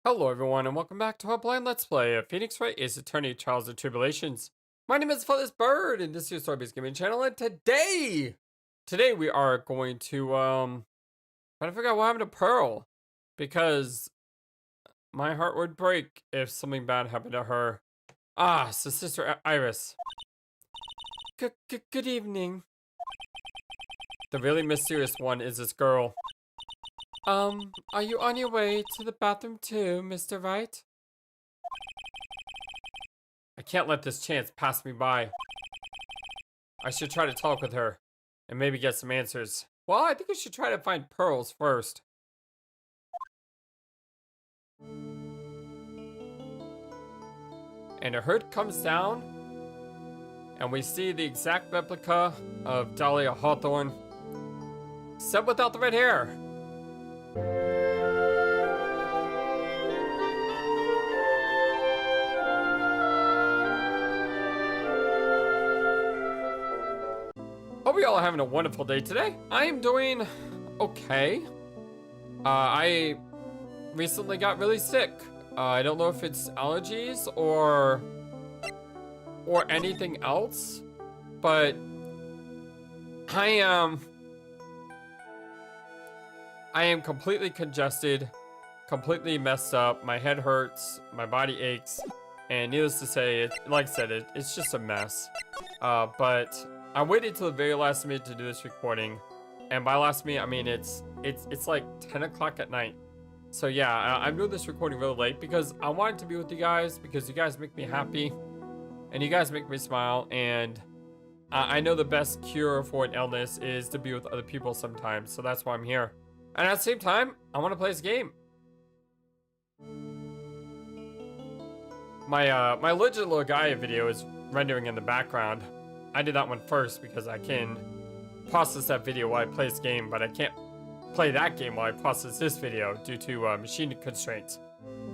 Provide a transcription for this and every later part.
Hello everyone and welcome back to our blind let's play of Phoenix Wright Ace Attorney Trials and Tribulations. My name is FlightlessBird and this is your story-based gaming channel, and today we are going to try to figure out what happened to Pearl, because my heart would break if something bad happened to her. So Sister Iris. Good evening. The really mysterious one is this girl. Are you on your way to the bathroom too, Mr. Wright? I can't let this chance pass me by. I should try to talk with her and maybe get some answers. Well, I think we should try to find pearls first. And a hood comes down, and we see the exact replica of Dahlia Hawthorne, except without the red hair. Hope you all are having a wonderful day today. I am doing okay. I recently got really sick. I don't know if it's allergies or anything else, but I am completely congested, completely messed up. My head hurts, my body aches, and needless to say, like I said, it's just a mess. But I waited till the very last minute to do this recording, and by last minute I mean it's like 10 o'clock at night. So yeah, I'm doing this recording really late because I wanted to be with you guys, because you guys make me happy, and you guys make me smile, and I know the best cure for an illness is to be with other people sometimes, so that's why I'm here. And at the same time, I want to play this game. My Legend Little Gaia video is rendering in the background. I did that one first because I can process that video while I play this game, but I can't play that game while I process this video due to machine constraints.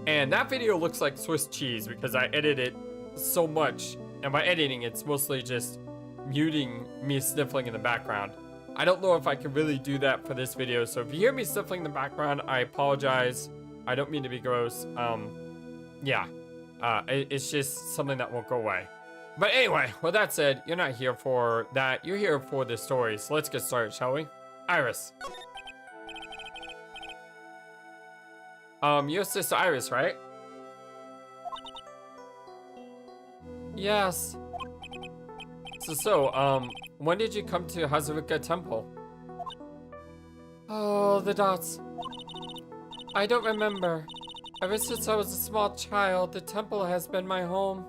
And that video looks like Swiss cheese because I edit it so much, and by editing it's mostly just muting me sniffling in the background. I don't know if I can really do that for this video, so if you hear me sniffling in the background, I apologize. I don't mean to be gross. It's just something that won't go away. But anyway, with that said, you're not here for that. You're here for the story, so let's get started, shall we? Iris. You're Sister Iris, right? Yes. So, when did you come to Hazarika Temple? Oh, the dots. I don't remember. Ever since I was a small child, the temple has been my home.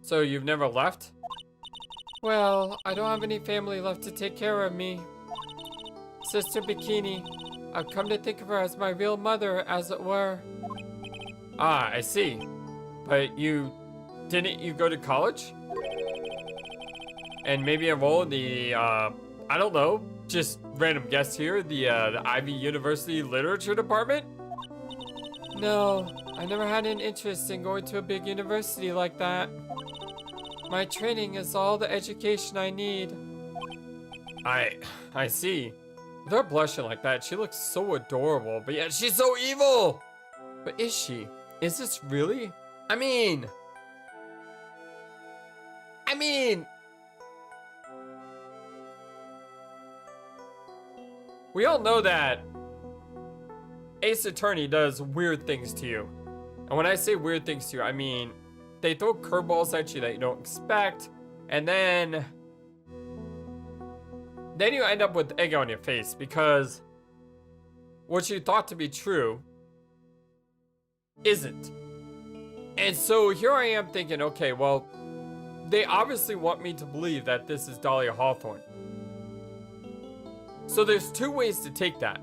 So you've never left? Well, I don't have any family left to take care of me. Sister Bikini, I've come to think of her as my real mother, as it were. Ah, I see. But didn't you go to college? And maybe enroll in the, I don't know, just random guess here, the Ivy University Literature Department? No, I never had an interest in going to a big university like that. My training is all the education I need. I see. With her blushing like that, she looks so adorable, but yet she's so evil! But is she? Is this really? I mean... we all know that Ace Attorney does weird things to you. And when I say weird things to you, I mean they throw curveballs at you that you don't expect, and then you end up with egg on your face because what you thought to be true isn't. And so here I am thinking, okay, well, they obviously want me to believe that this is Dahlia Hawthorne. So there's two ways to take that.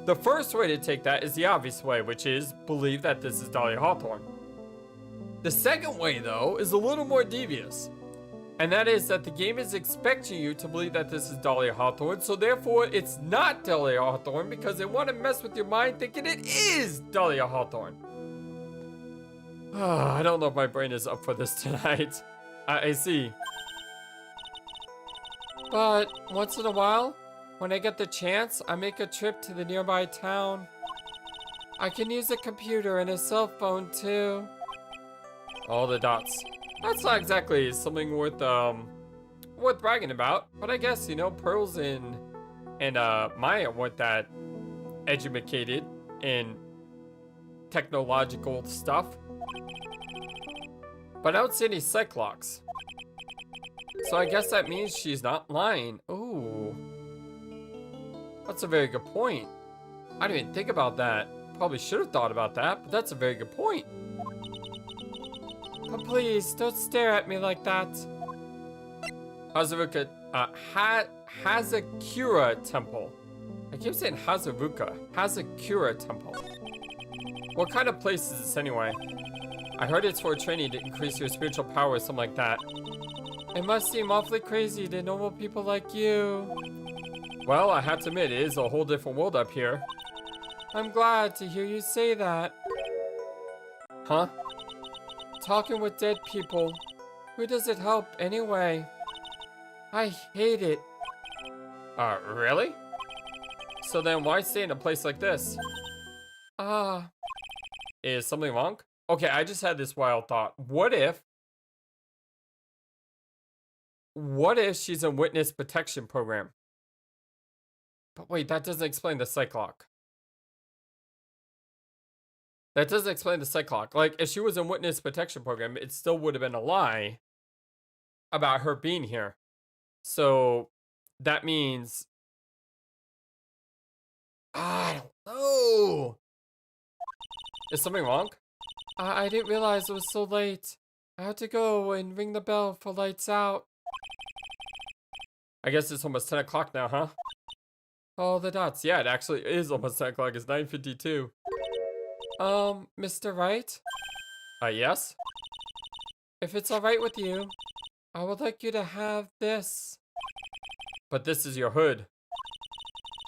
The first way to take that is the obvious way, which is believe that this is Dahlia Hawthorne. The second way, though, is a little more devious. And that is that the game is expecting you to believe that this is Dahlia Hawthorne, so therefore it's not Dahlia Hawthorne because they want to mess with your mind thinking it is Dahlia Hawthorne. I don't know if my brain is up for this tonight. I see. But once in a while, when I get the chance, I make a trip to the nearby town. I can use a computer and a cell phone too. All the dots. That's not exactly something worth bragging about, but I guess, you know, Pearls and Maya weren't that educated in technological stuff. But I don't see any Cyclocks. So I guess that means she's not lying. Ooh. That's a very good point. I didn't even think about that. Probably should have thought about that, but that's a very good point. But please, don't stare at me like that. Hazuruka, Hazakura Temple. I keep saying Hazuruka. Hazakura Temple. What kind of place is this anyway? I heard it's for training to increase your spiritual power or something like that. It must seem awfully crazy to normal people like you. Well, I have to admit, it is a whole different world up here. I'm glad to hear you say that. Huh? Talking with dead people. Who does it help anyway? I hate it. Really? So then why stay in a place like this? Is something wrong? Okay, I just had this wild thought. What if she's in witness protection program? But wait, that doesn't explain the Cyclock. That doesn't explain the Cyclock. Like, if she was in witness protection program, it still would have been a lie about her being here. So that means I don't know. Is something wrong? I didn't realize it was so late. I had to go and ring the bell for lights out. I guess it's almost 10 o'clock now, huh? Oh, the dots. Yeah, it actually is almost 10 o'clock. It's 9:52. Mr. Wright? Yes? If it's alright with you, I would like you to have this. But this is your hood.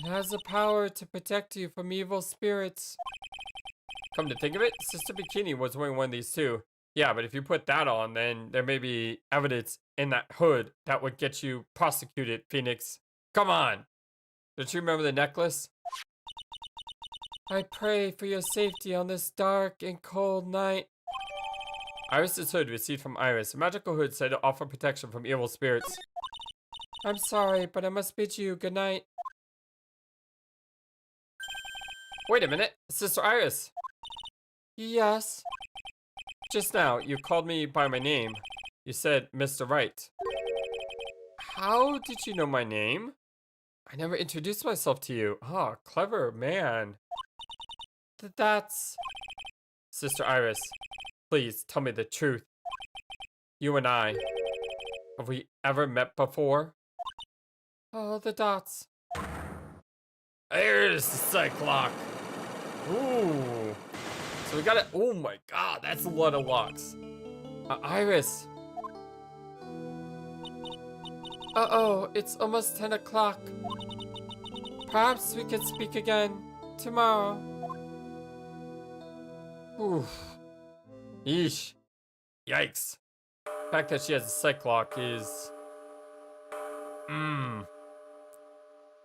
It has the power to protect you from evil spirits. Come to think of it, Sister Bikini was wearing one of these too. Yeah, but if you put that on, then there may be evidence in that hood that would get you prosecuted, Phoenix. Come on! Don't you remember the necklace? I pray for your safety on this dark and cold night. Iris's hood received from Iris. A magical hood said to offer protection from evil spirits. I'm sorry, but I must bid you good night. Wait a minute, Sister Iris. Yes. Just now, you called me by my name. You said Mr. Wright. How did you know my name? I never introduced myself to you. Ah, clever man. That's... Sister Iris, please tell me the truth. You and I, have we ever met before? Oh, the dots. There's the Cyclock. Ooh. So we got it. Oh my god, that's a lot of locks. Iris. Uh-oh, it's almost 10 o'clock. Perhaps we can speak again tomorrow. Oof. Yeesh. Yikes. The fact that she has a Cyclock is...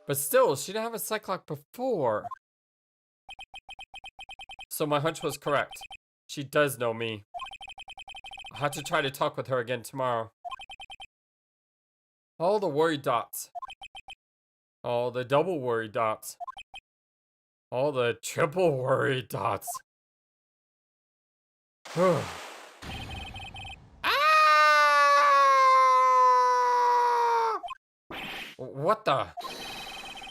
But still, she didn't have a Cyclock before. So my hunch was correct. She does know me. I'll have to try to talk with her again tomorrow. All the worried dots. All the double worried dots. All the triple worried dots. What the?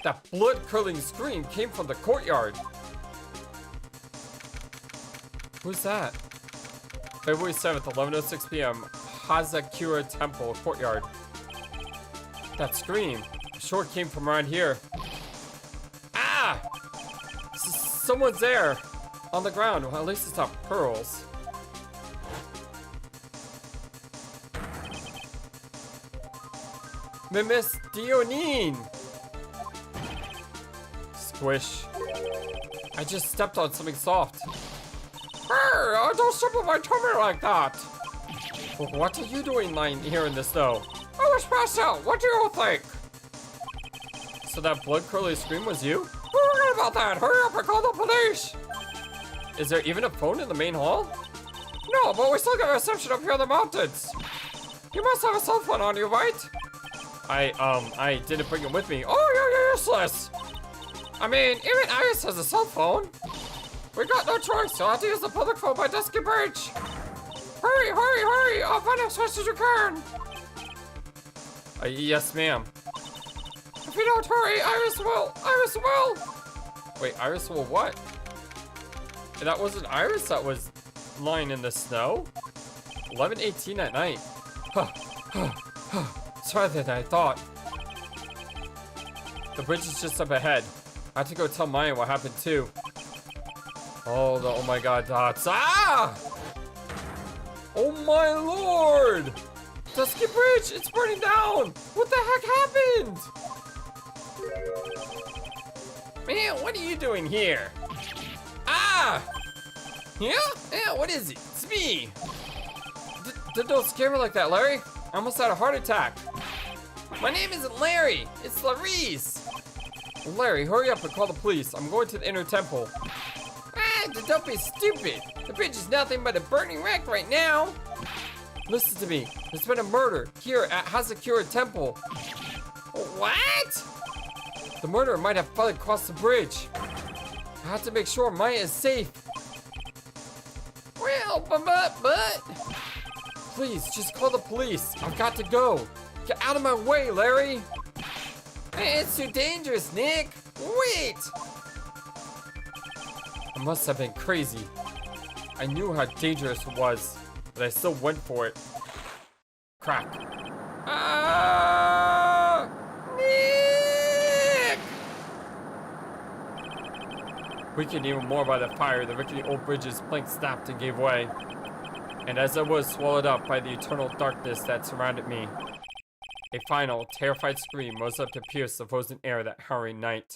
That blood-curdling scream came from the courtyard. Who's that? February 7th, 11:06 p.m. Hazakura Temple courtyard. That scream, I'm sure it came from around here. Ah! Someone's there! On the ground. Well, at least it's not Pearls. Miss Dionine! Squish. I just stepped on something soft. Hey, don't step on my tummy like that! What are you doing lying here in the snow? I was passed out. What do you think? So that blood-curdling scream was you? Don't worry about that. Hurry up and call the police! Is there even a phone in the main hall? No, but we still got reception up here in the mountains. You must have a cell phone on you, right? I didn't bring it with me. Oh, you're useless. I mean, even Iris has a cell phone. We got no choice. You'll have to use the public phone by Dusky Bridge. Hurry, hurry, hurry. I'll find as fast as you can. Yes, ma'am. If you don't hurry, Iris will. Iris will. Wait, Iris will what? That wasn't Iris that was lying in the snow? 11:18 at night. Sorry than I thought. The bridge is just up ahead. I have to go tell Maya what happened too. Oh my god, dots. Ah! Oh my lord! Dusky Bridge, it's burning down! What the heck happened? Man, what are you doing here? Ah! Yeah? Yeah, what is it? It's me! Don't scare me like that, Larry. I almost had a heart attack. My name isn't Larry, it's Larice. Larry, hurry up and call the police. I'm going to the inner temple. Ah, don't be stupid. The bridge is nothing but a burning wreck right now. Listen to me. There's been a murder here at Hazakura Temple. What? The murderer might have fallen across the bridge. I have to make sure Maya is safe. Well, but... Please, just call the police. I've got to go. Get out of my way, Larry. Hey, it's too dangerous, Nick. Wait. I must have been crazy. I knew how dangerous it was, but I still went for it. Crack. Ah! Nick! Weakened even more by the fire, the rickety old bridge's planks snapped and gave way. And as I was swallowed up by the eternal darkness that surrounded me, a final, terrified scream rose up to pierce the frozen air that howling night.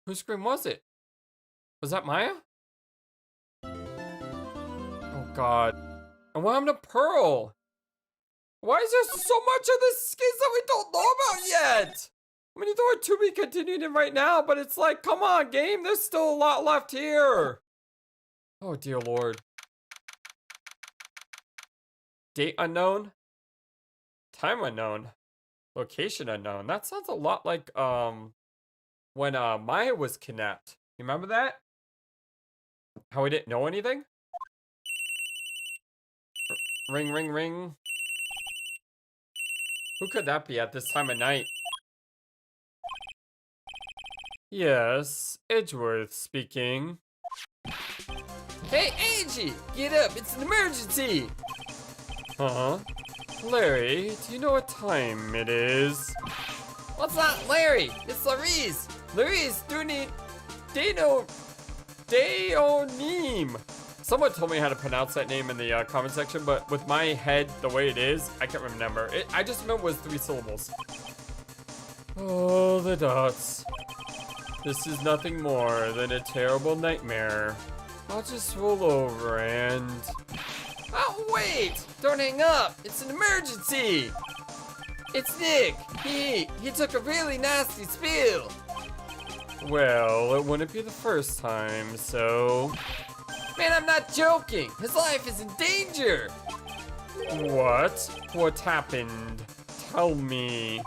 Whose scream was it? Was that Maya? Oh god. And what happened to Pearl? Why is there so much of this case that we don't know about yet? I mean, you thought to be continued in right now, but it's like, come on, game, there's still a lot left here. Oh dear lord. Date unknown? Time unknown? Location unknown? That sounds a lot like, when Maya was kidnapped. You remember that? How we didn't know anything? Ring, ring, ring. Who could that be at this time of night? Yes, Edgeworth speaking. Hey, Angie! Get up, it's an emergency! Huh? Larry, do you know what time it is? What's not Larry? It's Larice! Larice, Deonim! Someone told me how to pronounce that name in the comment section, but with my head the way it is, I can't remember. I just remember it was 3 syllables. Oh, the dots. This is nothing more than a terrible nightmare. I'll just roll over and... Oh, wait! Don't hang up! It's an emergency! It's Nick! He took a really nasty spill! Well, it wouldn't be the first time, so... Man, I'm not joking! His life is in danger! What? What happened? Tell me.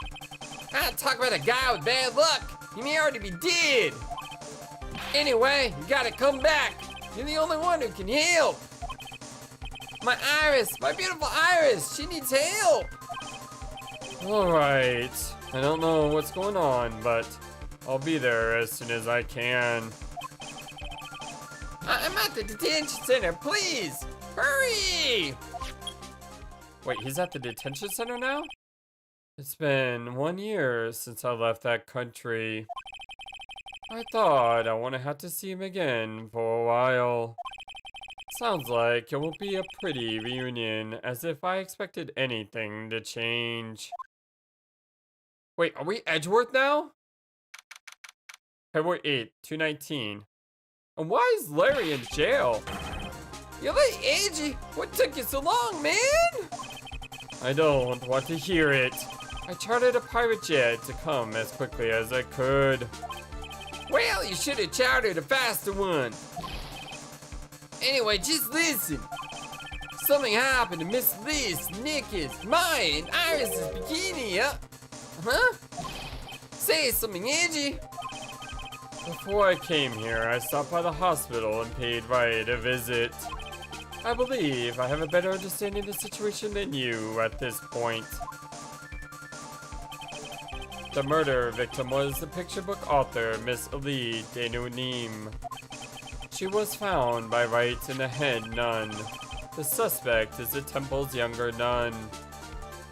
I talk about a guy with bad luck! He may already be dead! Anyway, you gotta come back! You're the only one who can help! My Iris! My beautiful Iris! She needs help! Alright. I don't know what's going on, but I'll be there as soon as I can. I'm at the detention center, please! Hurry! Wait, he's at the detention center now? It's been 1 year since I left that country. I thought I wouldn't have to see him again for a while. Sounds like it will be a pretty reunion, as if I expected anything to change. Wait, are we Edgeworth now? February 8th, 2019. And why is Larry in jail? You're late, Angie. What took you so long, man? I don't want to hear it. I chartered a pirate jet to come as quickly as I could. Well, you should have chartered a faster one. Anyway, just listen. Something happened to Miss Liz, Nick's, Maya, and Iris's bikini. Huh? Say something edgy. Before I came here, I stopped by the hospital and paid Wright a visit. I believe I have a better understanding of the situation than you at this point. The murder victim was the picture book author, Miss Ali Denunim. She was found by Wright in the head nun. The suspect is the temple's younger nun.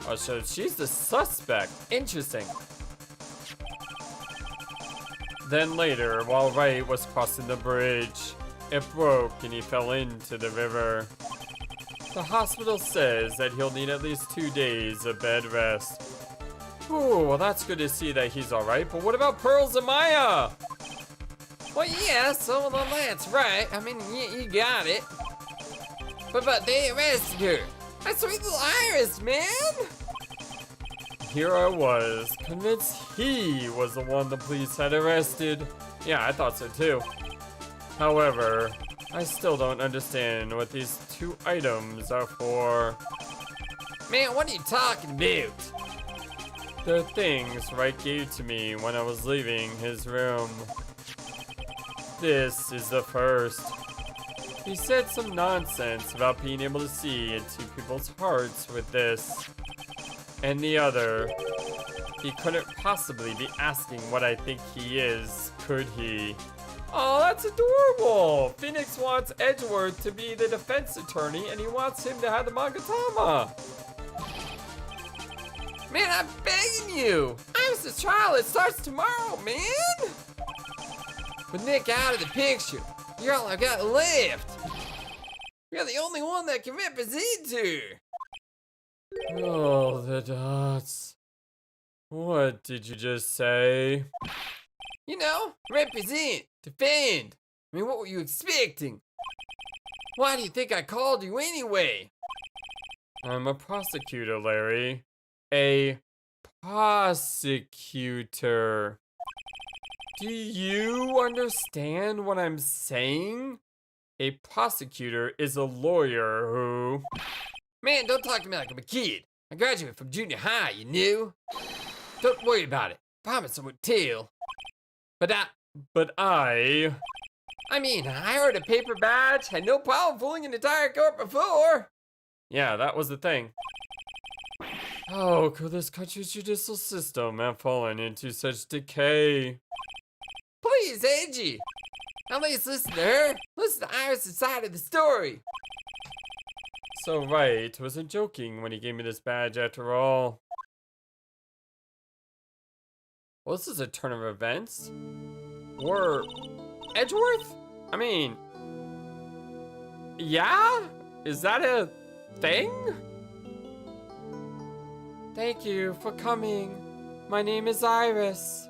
Oh, so she's the suspect. Interesting. Then later, while Wright was crossing the bridge, it broke and he fell into the river. The hospital says that he'll need at least 2 days of bed rest. Ooh, well that's good to see that he's alright, but what about Pearls and Maya? Well, yeah, so well, that's right. I mean, you got it. But they arrested her. That sweet little Iris, man. Here I was, convinced he was the one the police had arrested. Yeah, I thought so too. However, I still don't understand what these 2 items are for. Man, what are you talking about? They're things Wright gave to me when I was leaving his room. This is the first. He said some nonsense about being able to see into people's hearts with this. And the other, he couldn't possibly be asking what I think he is, could he? Oh, that's adorable! Phoenix wants Edgeworth to be the defense attorney and he wants him to have the Magatama. Man, I'm begging you! Iris' trial, it starts tomorrow, man! With Nick out of the picture, you're all I got left. You're the only one that can represent her. Oh, the dots. What did you just say? You know, represent, defend. I mean, what were you expecting? Why do you think I called you anyway? I'm a prosecutor, Larry. A prosecutor. Do you understand what I'm saying? A prosecutor is a lawyer who... Man, don't talk to me like I'm a kid. I graduated from junior high, you knew? Don't worry about it. Promise I won't tell. But I mean, I heard a paper badge, had no problem fooling an entire court before. Yeah, that was the thing. Oh, could this country's judicial system have fallen into such decay? Please, Angie. At least listen to her. Listen to Iris' side of the story. So Wright wasn't joking when he gave me this badge after all. Well, this is a turn of events. Or Edgeworth? I mean, yeah? Is that a thing? Thank you for coming. My name is Iris.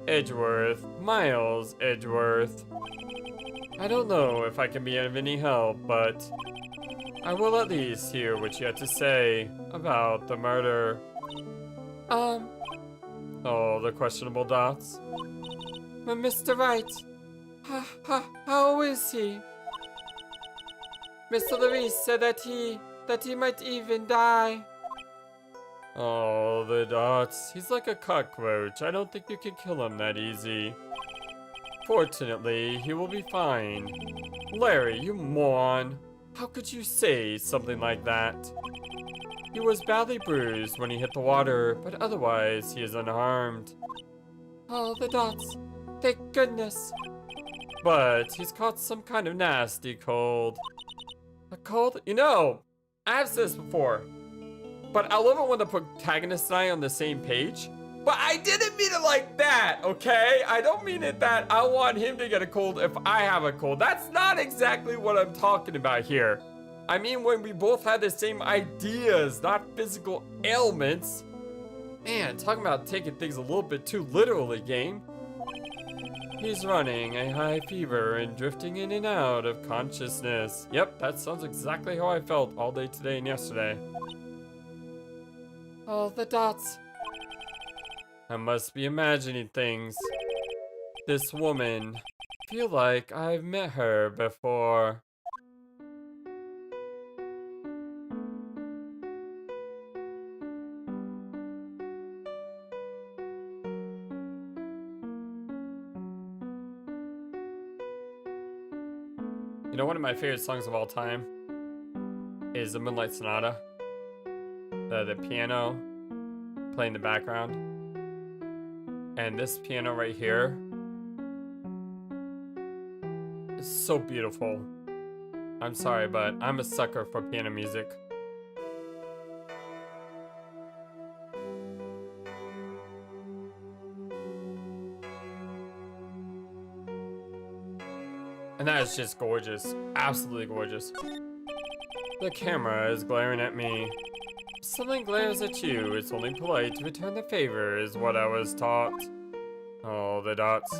Edgeworth, Miles Edgeworth. I don't know if I can be of any help, but I will at least hear what you have to say about the murder. Oh, the questionable dots. But Mr. Wright, how is he? Mr. Larice said that he might even die. Oh, the dots. He's like a cockroach. I don't think you can kill him that easy. Fortunately, he will be fine. Larry, you moron. How could you say something like that? He was badly bruised when he hit the water, but otherwise he is unharmed. Oh, the dots. Thank goodness. But he's caught some kind of nasty cold. A cold? You know, I've said this before, but I love it when the protagonist and I are on the same page. But I didn't mean it like that, okay? I don't mean it that I want him to get a cold if I have a cold. That's not exactly what I'm talking about here. I mean when we both had the same ideas, not physical ailments. Man, talking about taking things a little bit too literally, game. He's running a high fever and drifting in and out of consciousness. Yep, that sounds exactly how I felt all day today and yesterday. Oh, the dots. I must be imagining things. This woman. I feel like I've met her before. You know, one of my favorite songs of all time is the Moonlight Sonata. The piano playing in the background. And this piano right here is so beautiful. I'm sorry, but I'm a sucker for piano music. And that is just gorgeous. Absolutely gorgeous. The camera is glaring at me. If something glares at you, it's only polite to return the favor, is what I was taught. Oh, the dots.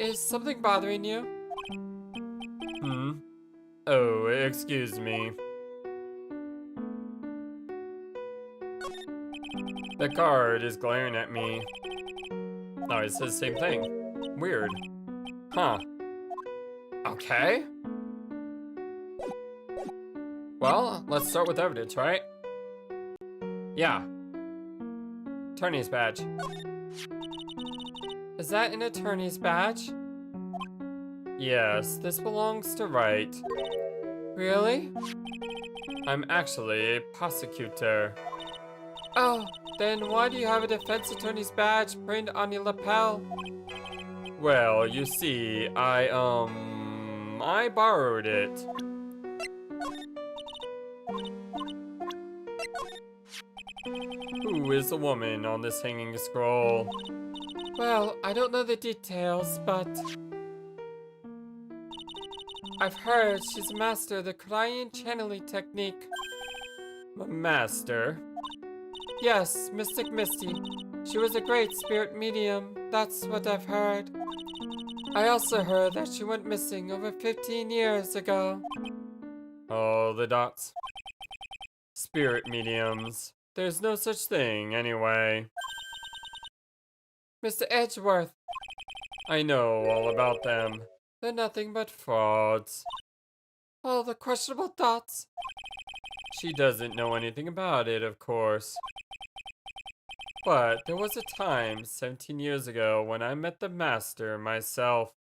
Is something bothering you? Oh, excuse me. The card is glaring at me. Oh, it says the same thing. Weird. Huh. Okay. Well, let's start with evidence, right? Yeah. Attorney's badge. Is that an attorney's badge? Yes, this belongs to Wright. Really? I'm actually a prosecutor. Oh, then why do you have a defense attorney's badge printed on your lapel? Well, you see, I borrowed it. Who is the woman on this hanging scroll? Well, I don't know the details, but I've heard she's a master of the Korean channeling technique. A master? Yes, Mystic Misty. She was a great spirit medium, that's what I've heard. I also heard that she went missing over 15 years ago. Oh, the dots. Spirit mediums. There's no such thing, anyway. Mr. Edgeworth. I know all about them. They're nothing but frauds. Oh, the questionable dots. She doesn't know anything about it, of course. But there was a time, 17 years ago, when I met the master myself.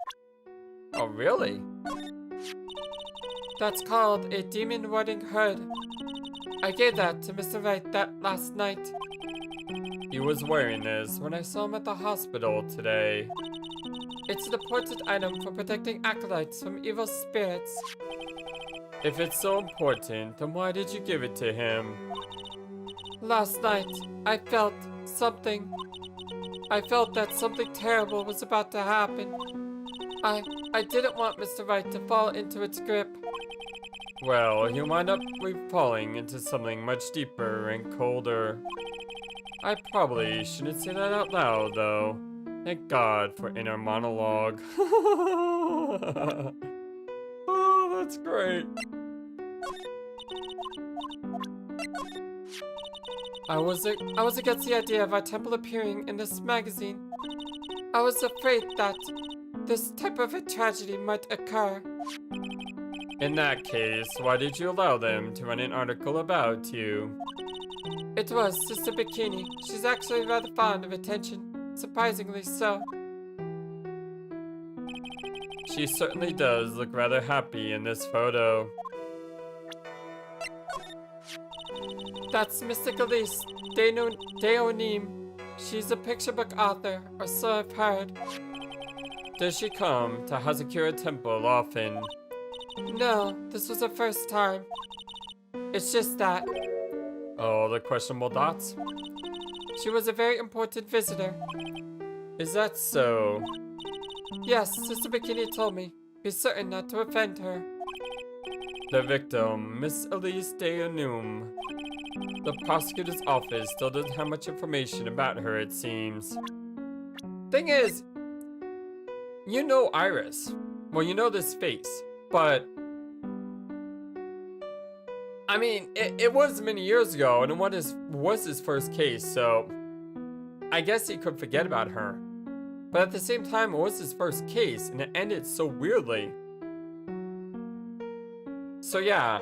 Oh, really? That's called a demon wedding hood. I gave that to Mr. Wright that last night. He was wearing this when I saw him at the hospital today. It's an important item for protecting acolytes from evil spirits. If it's so important, then why did you give it to him? Last night, I felt something. I felt that something terrible was about to happen. I didn't want Mr. Wright to fall into its grip. Well, he'll wind up falling into something much deeper and colder. I probably shouldn't say that out loud, though. Thank God for inner monologue. Oh, that's great. I was against the idea of our temple appearing in this magazine. I was afraid that this type of a tragedy might occur. In that case, why did you allow them to run an article about you? It was Sister Bikini. She's actually rather fond of attention, surprisingly so. She certainly does look rather happy in this photo. That's Mystic Elise Deonim. She's a picture book author, or so I've heard. Does she come to Hazakura Temple often? No, this was her first time. It's just that. Oh, the questionable dots? She was a very important visitor. Is that so? Yes, Sister Bikini told me. Be certain not to offend her. The victim, Miss Elise Deonum. The prosecutor's office still doesn't have much information about her, it seems. Thing is, you know Iris. Well, you know this face, but I mean, it was many years ago, and it was his first case, so I guess he could forget about her. But at the same time, it was his first case, and it ended so weirdly. So yeah.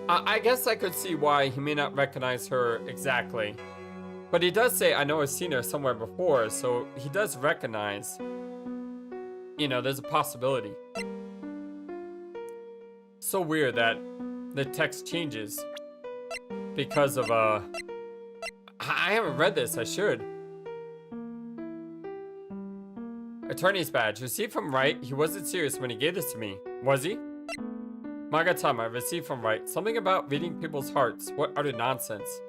I guess I could see why he may not recognize her exactly. But he does say, I know I've seen her somewhere before, so he does recognize. You know, there's a possibility. So weird that the text changes because of, I haven't read this, I should. Attorney's badge, received from Wright. He wasn't serious when he gave this to me, was he? Magatama, received from Wright. Something about reading people's hearts. What utter nonsense.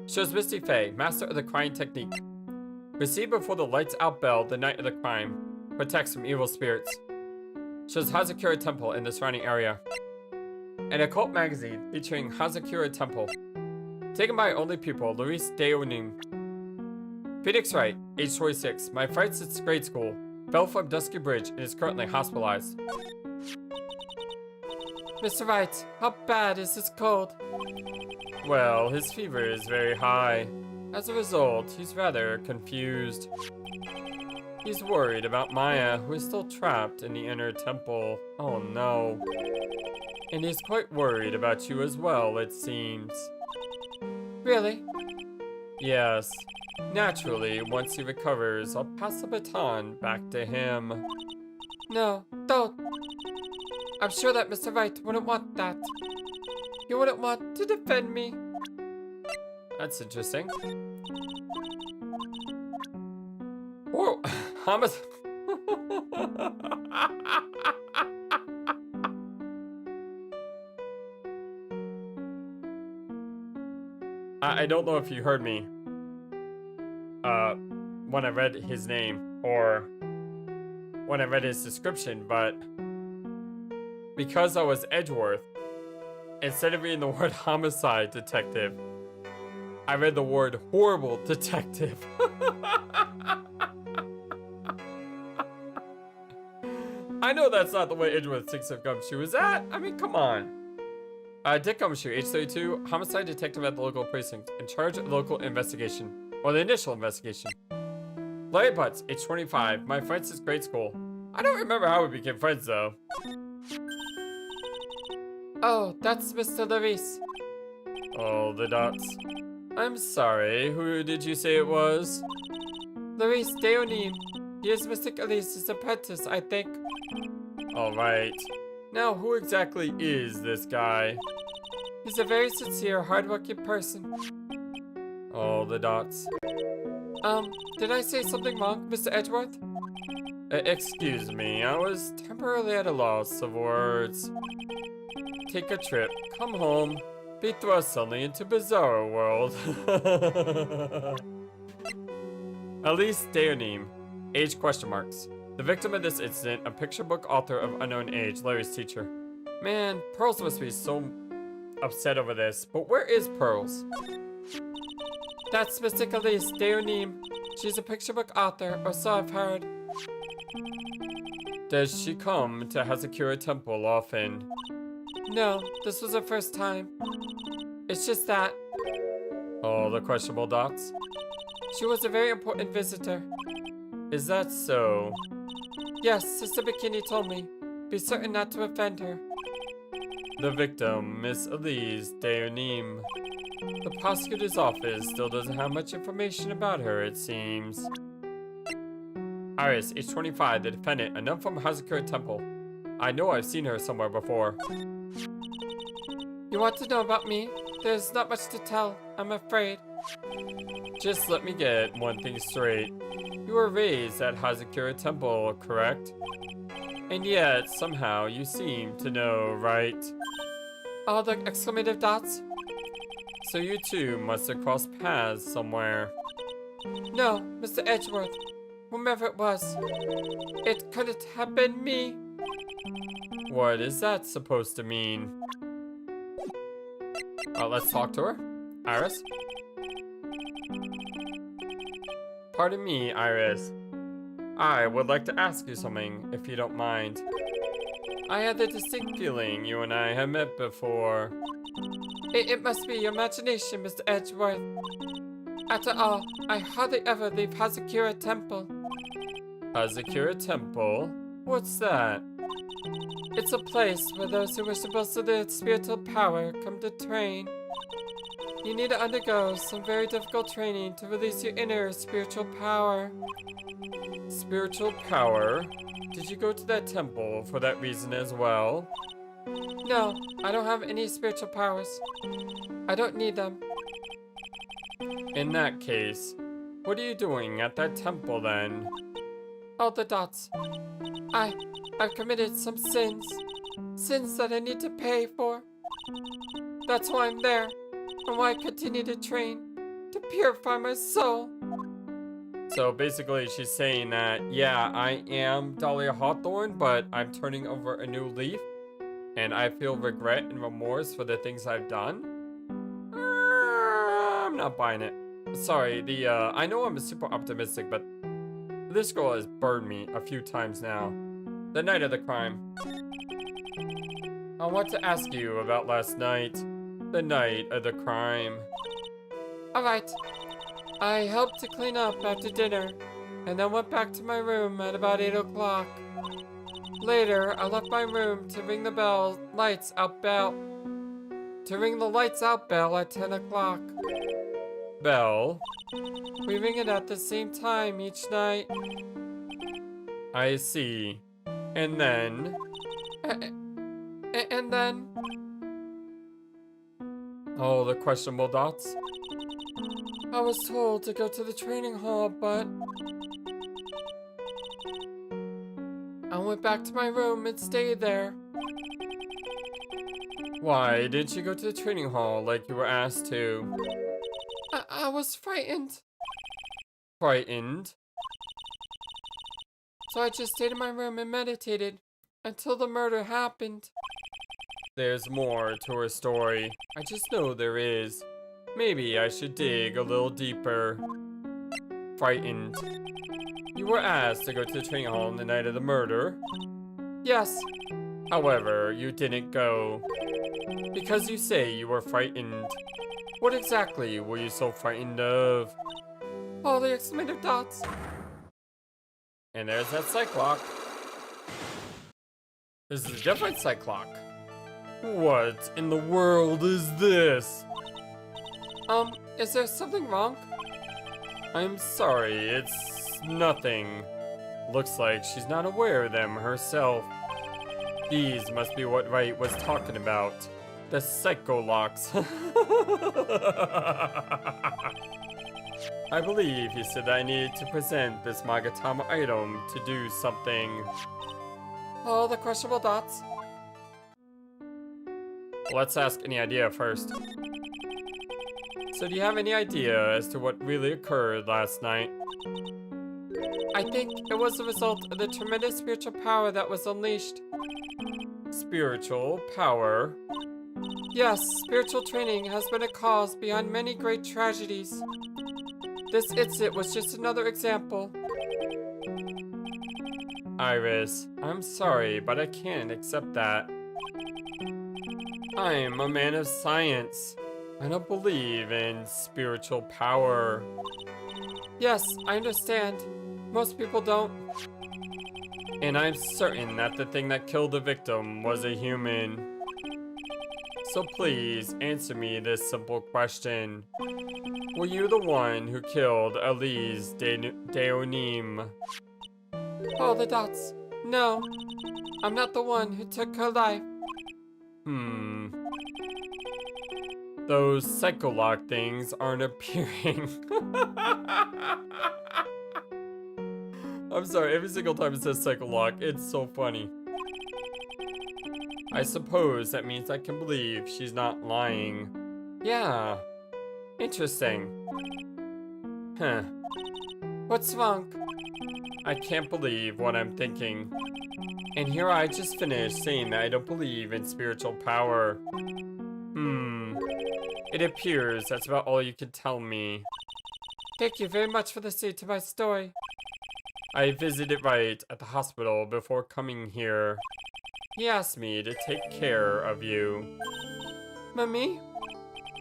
Shows Misty Faye, master of the crying technique. Received before the lights out bell the night of the crime. Protects from evil spirits. Shows Hazakura Temple in the surrounding area. An occult magazine featuring Hazakura Temple. Taken by only pupil, Luis Deonim. Phoenix Wright, age 26. My friend since grade school. Fell from Dusky Bridge and is currently hospitalized. Mr. Wright, how bad is this cold? Well, his fever is very high. As a result, he's rather confused. He's worried about Maya, who is still trapped in the inner temple. Oh no. And he's quite worried about you as well, it seems. Really? Yes. Naturally, once he recovers, I'll pass the baton back to him. No, don't. I'm sure that Mr. Wright wouldn't want that. He wouldn't want to defend me. That's interesting. Whoa, Hamas. I don't know if you heard me. When I read his name or when I read his description, but because I was Edgeworth, instead of reading the word homicide detective, I read the word horrible detective. I know that's not the way Edgeworth thinks of Gumshoe is at. I mean, come on. Dick Gumshoe, age 32, homicide detective at the local precinct, in charge of the local investigation, or the initial investigation. Larry Butts, age 25, my friend since grade school. I don't remember how we became friends though. Oh, that's Mr. Larice. Oh, the dots. I'm sorry, who did you say it was? Larice Deonim. He is Mr. Elise's apprentice, I think. Alright. Now, who exactly is this guy? He's a very sincere, hardworking person. Oh, the dots. Did I say something wrong, Mr. Edgeworth? Excuse me, I was temporarily at a loss of words. Take a trip, come home, be thrust suddenly into Bizarro World. Elise Deonim, age question marks. The victim of this incident, a picture book author of unknown age, Larry's teacher. Man, Pearls must be so upset over this, but where is Pearls? That's Miss Elise Deonim. She's a picture book author, or so I've heard. Does she come to Hazakura Temple often? No, this was her first time. It's just that... Oh, the questionable dots. She was a very important visitor. Is that so? Yes, Sister Bikini told me. Be certain not to offend her. The victim, Miss Elise Deonim. The prosecutor's office still doesn't have much information about her, it seems. Iris, age 25, the defendant, a nun from Hazakura Temple. I know I've seen her somewhere before. You want to know about me? There's not much to tell, I'm afraid. Just let me get one thing straight. You were raised at Hazakura Temple, correct? And yet, somehow, you seem to know, right? All the exclamative dots? So you two must have crossed paths somewhere. No, Mr. Edgeworth. Whomever it was, it couldn't have been me. What is that supposed to mean? Let's talk to her. Iris? Pardon me, Iris. I would like to ask you something, if you don't mind. I had the distinct feeling you and I had met before. It must be your imagination, Mr. Edgeworth. After all, I hardly ever leave Hazakura Temple. Hazakura Temple? What's that? It's a place where those who wish to bolster their spiritual power come to train. You need to undergo some very difficult training to release your inner spiritual power. Spiritual power? Did you go to that temple for that reason as well? No, I don't have any spiritual powers. I don't need them. In that case, what are you doing at that temple then? Oh, the dots. I've committed some sins. Sins that I need to pay for. That's why I'm there, and why I continue to train, to purify my soul. So basically she's saying that, yeah, I am Dahlia Hawthorne, but I'm turning over a new leaf, and I feel regret and remorse for the things I've done. I'm not buying it. Sorry, I know I'm super optimistic, but this girl has burned me a few times now. The night of the crime. I want to ask you about last night. The night of the crime. Alright. I helped to clean up after dinner, and then went back to my room at about 8 o'clock. Later, I left my room to ring the lights out bell at 10 o'clock. Bell? We ring it at the same time each night. I see. And then? And then? Oh, the questionable dots. I was told to go to the training hall, but I went back to my room and stayed there. Why didn't you go to the training hall like you were asked to? I was frightened. Frightened? So I just stayed in my room and meditated until the murder happened. There's more to her story. I just know there is. Maybe I should dig a little deeper. Frightened. You were asked to go to the training hall on the night of the murder? Yes. However, you didn't go. Because you say you were frightened. What exactly were you so frightened of? All the exclamative dots. And there's that Cyclock. This is a different Cyclock. What in the world is this? Is there something wrong? I'm sorry, it's nothing. Looks like she's not aware of them herself. These must be what Wright was talking about. The Psycholocks. I believe he said I needed to present this Magatama item to do something. Oh, the questionable dots. Let's ask any idea first. So do you have any idea as to what really occurred last night? I think it was the result of the tremendous spiritual power that was unleashed. Spiritual power? Yes, spiritual training has been a cause behind many great tragedies. This incident was just another example. Iris, I'm sorry, but I can't accept that. I'm a man of science. I don't believe in spiritual power. Yes, I understand. Most people don't. And I'm certain that the thing that killed the victim was a human. So please answer me this simple question. Were you the one who killed Elise Deonim? Oh, the dots. No, I'm not the one who took her life. Those Psycholock things aren't appearing. I'm sorry, every single time it says Psycholock, it's so funny. I suppose that means I can believe she's not lying. Yeah. Interesting. Huh. What's wrong? I can't believe what I'm thinking. And here I just finished saying that I don't believe in spiritual power. It appears that's about all you can tell me. Thank you very much for listening to my story. I visited Wright at the hospital before coming here. He asked me to take care of you. Mommy?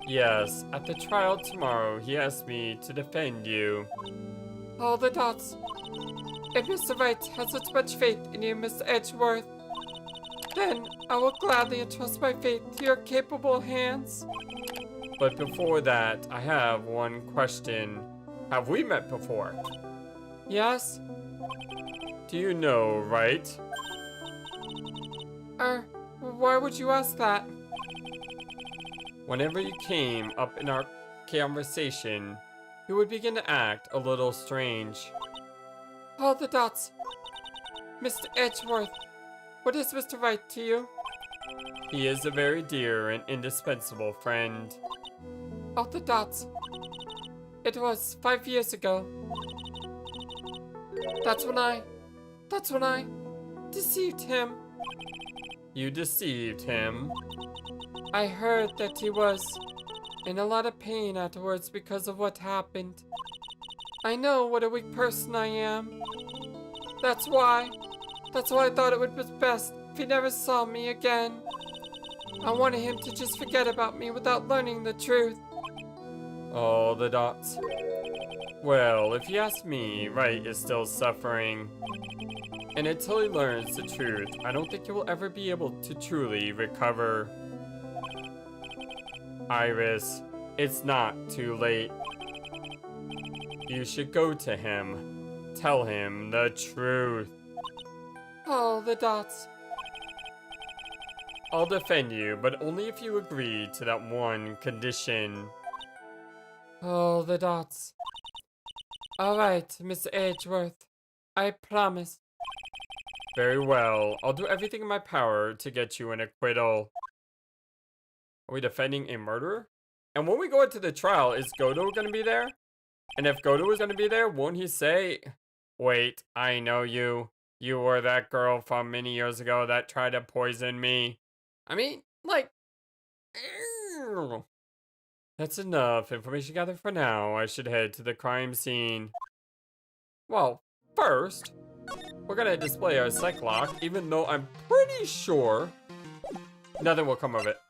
Yes, at the trial tomorrow, he asked me to defend you. All the dots. If Mr. Wright has such much faith in you, Mr. Edgeworth, then I will gladly entrust my faith to your capable hands. But before that, I have one question. Have we met before? Yes? Do you know, Wright? Why would you ask that? Whenever you came up in our conversation, you would begin to act a little strange. All the dots. Mr. Edgeworth, what is Mr. Wright to you? He is a very dear and indispensable friend. All the dots. It was 5 years ago. That's when I deceived him. You deceived him. I heard that he was in a lot of pain afterwards because of what happened. I know what a weak person I am. That's why I thought it would be best if he never saw me again. I wanted him to just forget about me without learning the truth. All the dots. Well, if you ask me, Wright is still suffering. And until he learns the truth, I don't think he will ever be able to truly recover. Iris, it's not too late. You should go to him. Tell him the truth. All the dots. I'll defend you, but only if you agree to that one condition. All the dots. Alright, Mr. Edgeworth. I promise. Very well. I'll do everything in my power to get you an acquittal. Are we defending a murderer? And when we go into the trial, is Godo going to be there? And if Godo is going to be there, won't he say, "Wait, I know you. You were that girl from many years ago that tried to poison me"? I mean, like... That's enough information gathered for now. I should head to the crime scene. Well, first, we're gonna display our psych lock, even though I'm pretty sure nothing will come of it.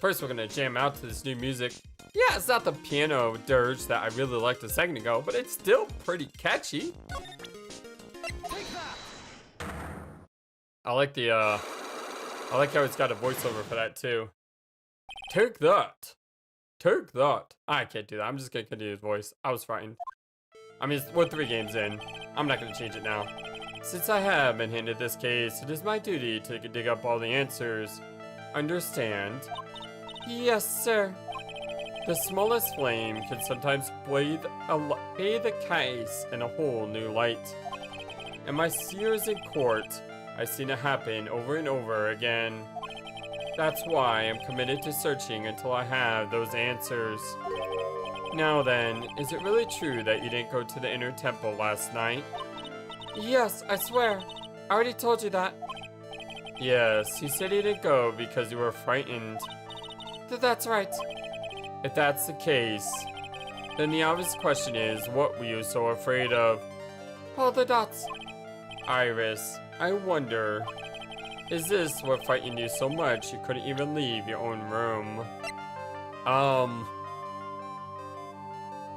First, we're gonna jam out to this new music. Yeah, it's not the piano dirge that I really liked a second ago, but it's still pretty catchy. I like the, I like how it's got a voiceover for that too. Take that. Take that. I can't do that. I'm just gonna continue his voice. I was frightened. I mean, we're 3 games in. I'm not gonna change it now. Since I have been handed this case, it is my duty to dig up all the answers. Understand? Yes, sir. The smallest flame can sometimes bathe the case in a whole new light. In my years in court, I've seen it happen over and over again. That's why I'm committed to searching until I have those answers. Now then, is it really true that you didn't go to the inner temple last night? Yes, I swear. I already told you that. Yes, you said you didn't go because you were frightened. That's right. If that's the case, then the obvious question is, what were you so afraid of? All the dots. Iris, I wonder, is this what frightened you so much you couldn't even leave your own room?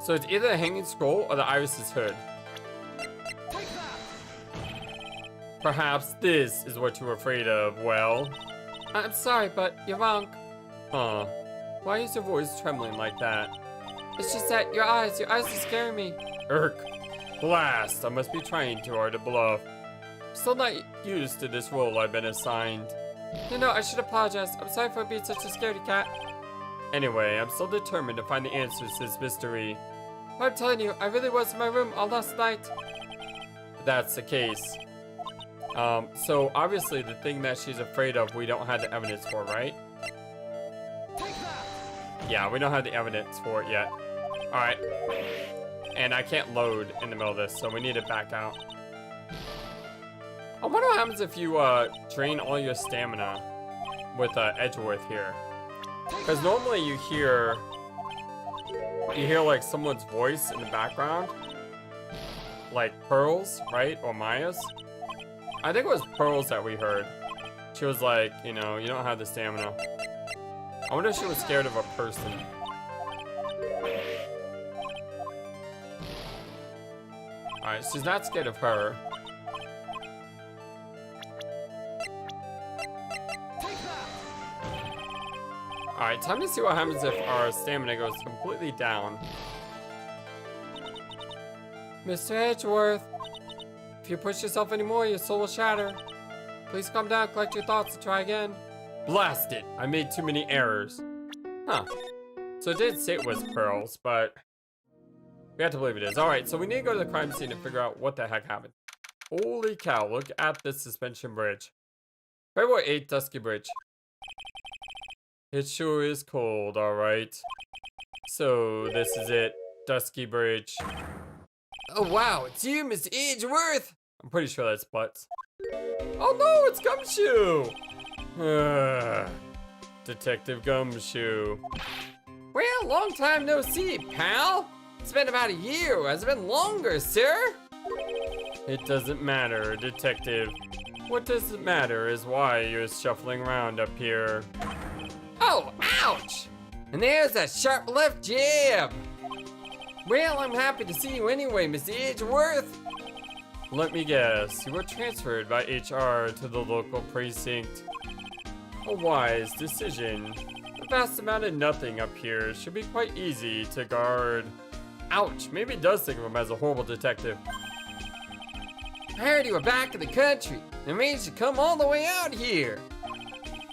So it's either the hanging scroll or the Iris's hood. Perhaps this is what you were afraid of. Well, I'm sorry, but you're wrong. huh. Why is your voice trembling like that? It's just that your eyes are scaring me. Irk. Blast, I must be trying too hard to bluff. Still not used to this role I've been assigned. No, I should apologize. I'm sorry for being such a scaredy cat. Anyway, I'm still determined to find the answers to this mystery. Well, I'm telling you, I really was in my room all last night. If that's the case. So obviously the thing that she's afraid of, we don't have the evidence for, right? Yeah, we don't have the evidence for it yet. Alright. And I can't load in the middle of this, so we need to back out. I wonder what happens if you drain all your stamina with Edgeworth here. Because normally you hear like someone's voice in the background. Like Pearl's, right? Or Maya's. I think it was Pearls that we heard. She was like, you know, you don't have the stamina. I wonder if she was scared of a person. Alright, she's not scared of her. Alright, time to see what happens if our stamina goes completely down. Mr. Edgeworth, if you push yourself anymore, your soul will shatter. Please calm down, collect your thoughts, and try again. Blast it! I made too many errors. Huh. So it did say it was Pearls, but we have to believe it is. Alright, so we need to go to the crime scene and figure out what the heck happened. Holy cow, look at this suspension bridge. February 8th, Dusky Bridge. It sure is cold, alright. So, this is it. Dusky Bridge. Oh wow, it's you, Mr. Edgeworth! I'm pretty sure that's Butts. Oh no, it's Gumshoe! Detective Gumshoe. Well, long time no see, pal. It's been about a year, or has it been longer, sir? It doesn't matter, Detective. What does it matter is why you're shuffling around up here. Oh, ouch! And there's that sharp left jab. Well, I'm happy to see you anyway, Mr. Edgeworth. Let me guess, you were transferred by HR to the local precinct. A wise decision. The vast amount of nothing up here should be quite easy to guard. Ouch, maybe it does think of him as a horrible detective. I heard you were back in the country and arranged to come all the way out here.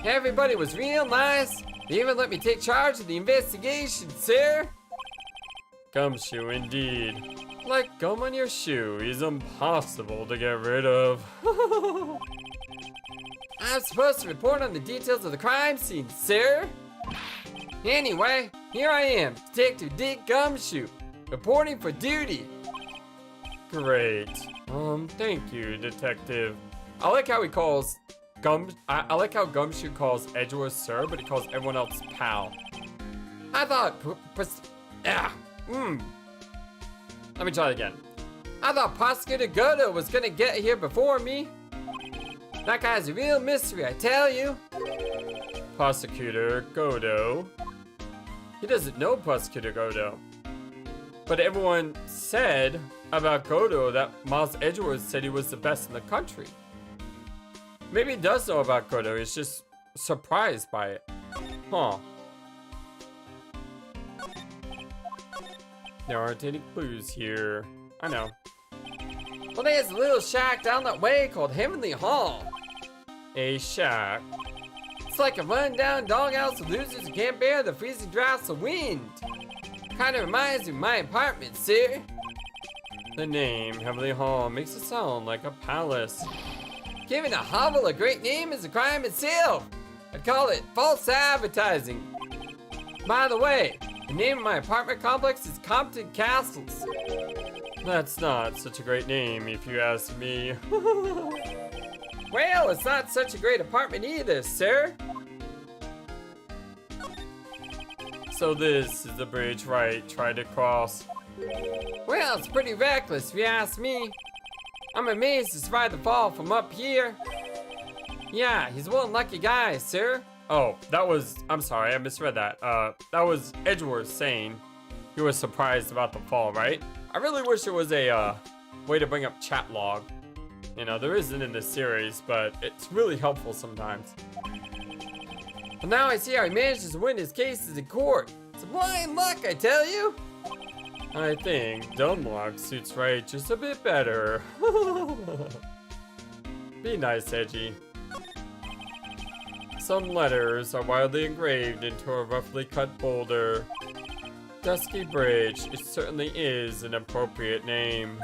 Everybody was real nice. They even let me take charge of the investigation, sir. Gumshoe indeed. Like gum on your shoe, he's impossible to get rid of. I'm supposed to report on the details of the crime scene, sir. Anyway, here I am, Detective Dick Gumshoe, reporting for duty. Great. Thank you, Detective. I like how he calls I like how Gumshoe calls Edgeworth sir, but he calls everyone else pal. I thought Let me try it again. I thought Prosecutor Godo was gonna get here before me. That guy's a real mystery, I tell you. Prosecutor Godo. He doesn't know Prosecutor Godo. But everyone said about Godo that Miles Edgeworth said he was the best in the country. Maybe he does know about Godo, he's just surprised by it. Huh. There aren't any clues here. I know. Well, there's a little shack down that way called Heavenly Hall. A shack. It's like a run-down doghouse of losers who can't bear the freezing drafts of wind. Kinda reminds me of my apartment, sir. The name, Heavenly Hall, makes it sound like a palace. Giving a hovel a great name is a crime itself. I'd call it false advertising. By the way, the name of my apartment complex is Compton Castles. That's not such a great name, if you ask me. Well, it's not such a great apartment either, sir. So this is the bridge Wright tried to cross. Well, it's pretty reckless if you ask me. I'm amazed to survive the fall from up here. Yeah, he's one lucky guy, sir. Oh, I'm sorry, I misread that. That was Edgeworth saying he was surprised about the fall, right? I really wish there was a way to bring up chat log. You know, there isn't in this series, but it's really helpful sometimes. Well, now I see how he manages to win his cases in court. It's blind luck, I tell you. I think Dumb suits Wright just a bit better. Be nice, Edgy. Some letters are wildly engraved into a roughly cut boulder. Dusky Bridge, it certainly is an appropriate name.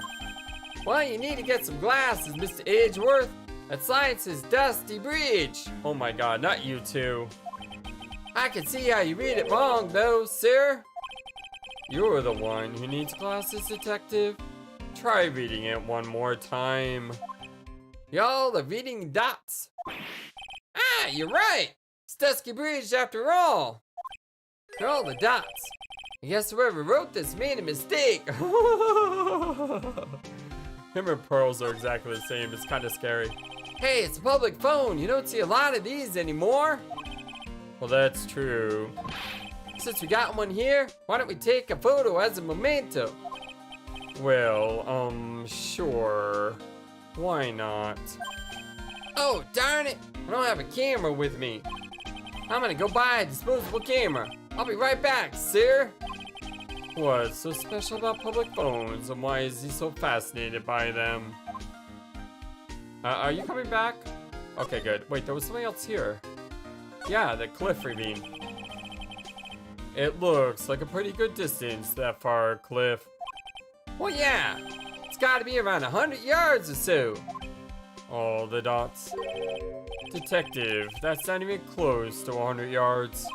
Well, you need to get some glasses, Mr. Edgeworth. That sign says Dusty Bridge. Oh my god, not you two. I can see how you read it wrong, though, sir. You're the one who needs glasses, Detective. Try reading it one more time. Y'all are reading dots. Ah, you're right. It's Dusky Bridge after all. They're all the dots. I guess whoever wrote this made a mistake. Him and Pearls are exactly the same. It's kind of scary. Hey, it's a public phone. You don't see a lot of these anymore. Well, that's true. Since we got one here, why don't we take a photo as a memento? Well, sure. Why not? Oh, darn it. I don't have a camera with me. I'm gonna go buy a disposable camera. I'll be right back, sir. What's so special about public phones, and why is he so fascinated by them? Are you coming back? Okay, good. Wait, there was something else here. Yeah, the cliff ravine. It looks like a pretty good distance that far, Cliff. Well, yeah. It's gotta be around 100 yards or so. All the dots. Detective, that's not even close to 100 yards.